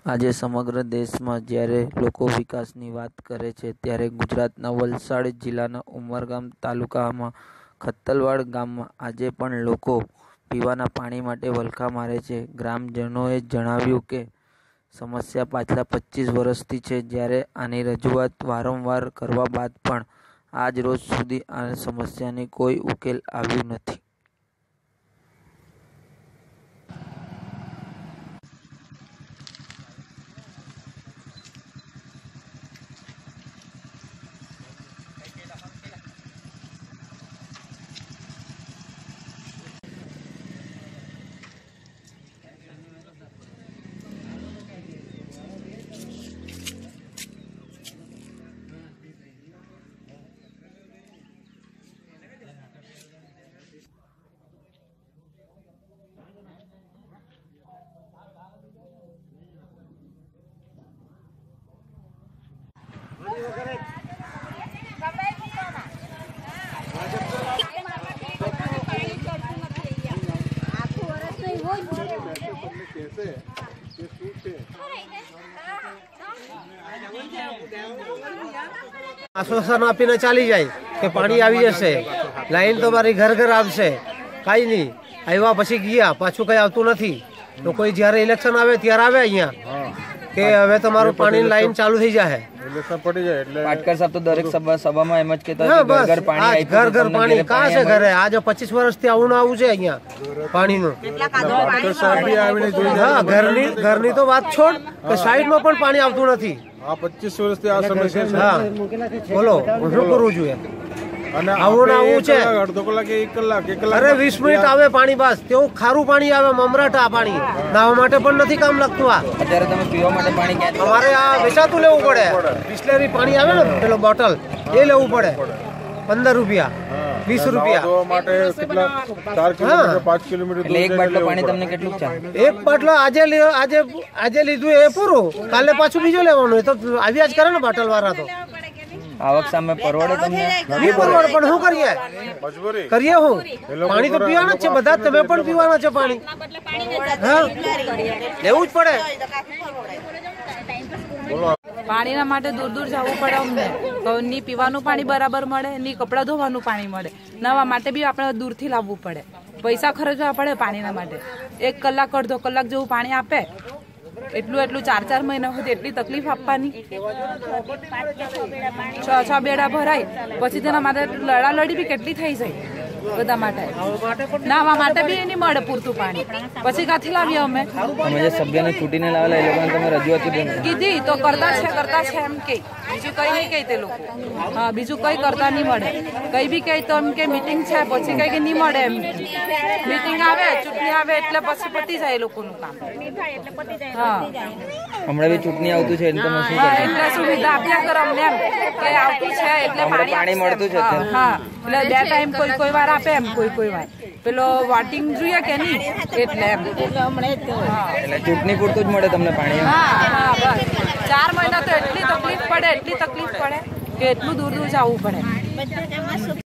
આજે સમગ્ર દેશમાં જ્યારે લોકો વિકાસની વાત કરે છે ત્યારે ગુજરાતના વલસાડ જિલ્લાના ઉમરગામ તાલુકામાં ખત્તલવાડ ગામમાં આજે પણ લોકો પીવાના પાણી માટે વલખા મારે છે। ગ્રામજનોએ જણાવ્યું કે સમસ્યા પાછલા 25 વર્ષથી છે, જ્યારે આની રજૂઆત વારંવાર કરવા બાદ પણ આજ રોજ સુધી આ સમસ્યાની કોઈ ઉકેલ આવ્યું નથી। आश्वासन आपीने चाली जाए कि पानी आवी जशे, लाइन तो मारी घर घर आवशे, काई नहीं आव्या पछी गया पाछुं कई आवतुं नथी। तो कोई ज्यारे इलेक्शन आवे त्यारे आवे अहींया के हवे तमारुं पाणी लाइन चालू थई जाए। इलेक्शन पड़ी जाए એટલે પાટકર સાહેબ તો દરેક સભામાં એમ જ કહેતા હતા કે ઘર પાણી આવી ઘર ઘર પાણી કાં છે ઘરે આજે 25 વર્ષથી આવું છે અહીંયા પાણીનું। પાટકર સાહેબ બી આવીને જોઈ હા ઘરની તો વાત છોડ કે સાઈડમાં પણ પાણી આવતું નથી। આ 25 વર્ષથી આ સમસ્યા છે। હા બોલો શું કરવું જોઈએ? અને આવું છે અડધો કલાક 1 કલાક અરે 20 મિનિટ આવે પાણી, બસ તેવું ખારું પાણી આવે મમરાટા પાણી, નાવા માટે પણ નથી કામ લાગતું। આ અત્યારે તમે પીવા માટે પાણી ક્યાંથી? અમારે આ વેચાતું લેવું પડે, બિસ્લેરી પાણી આવે ને પેલો બોટલ એ લેવું પડે 15 રૂપિયા 20 રૂપિયા ધોવા માટે કેટલા 4 કિલોમીટર 5 કિલોમીટર એટલે એક બાટલો પાણી તમને કેટલું છે? એક બાટલો આજે લીધું એ પૂરું, કાલે પાછું બીજો લેવાનું, એ તો આવ્યા જ કરે ને બોટલ વાળા તો। આવક સામે પરવડે તમને? નહીં પરવડે, પણ શું કરીએ? મજબૂરી કરીએ હું? પાણી તો પીવાના જ છે બધા, તમે પણ પીવાના છે પાણી। હા લેવું જ પડે। પાણીના માટે દૂર દૂર જવું પડે અમને, તો ની પીવાનું પાણી બરાબર મળે, ની કપડાં ધોવાનું પાણી મળે, નાવા માટે બી આપણે દૂરથી લાવવું પડે, પૈસા ખર્ચવા પડે પાણીના માટે। 1 કલાક અડધો કલાક જેવું પાણી આપે એટલું 4 મહિના સુધી એટલી તકલીફ આપવાની। 6 બેડા ભરાય પછી તેના માટે લડાલડી બી કેટલી થઈ જાય બધા માટે, નાવા માટે બી નહીં મળે પૂરતું પાણી, પછી ક્યાંથી લાવીએ અમે? તમે જે સભ્યને છૂટીને લાવેલા એ લોકોને તમે રજૂઆત કીધી તો કરતા છે એમ કે, બીજું કઈ નહીં કહે તે લોકો। હા બીજું કઈ કરતા નહીં મળે, કઈ બી કહે તો એમ કે મીટિંગ છે, પછી કઈ કે નહીં મળે એમ। મીટિંગ આવે ચૂંટણી આવે એટલે પછી પતી જાય એ લોકોનું કામ। હા હમણાં બી ચૂંટણી આવતું છે એટલે તમે શું હા એટલે સુવિધા આપ્યા કરો અમને એમ કે આવતું છે એટલે પાણી મળતું છે? હા એટલે 2 ટાઈમ કોઈ વાર આપે એમ, કોઈ વાર પેલો વોટિંગ જોઈએ કે નહીં એટલે એમ। એટલે ચૂંટણી પૂરતું જ મળે તમને પાણી? હા બસ 4 મહિના તો એટલી તકલીફ પડે કે એટલું દૂર જવું પડે।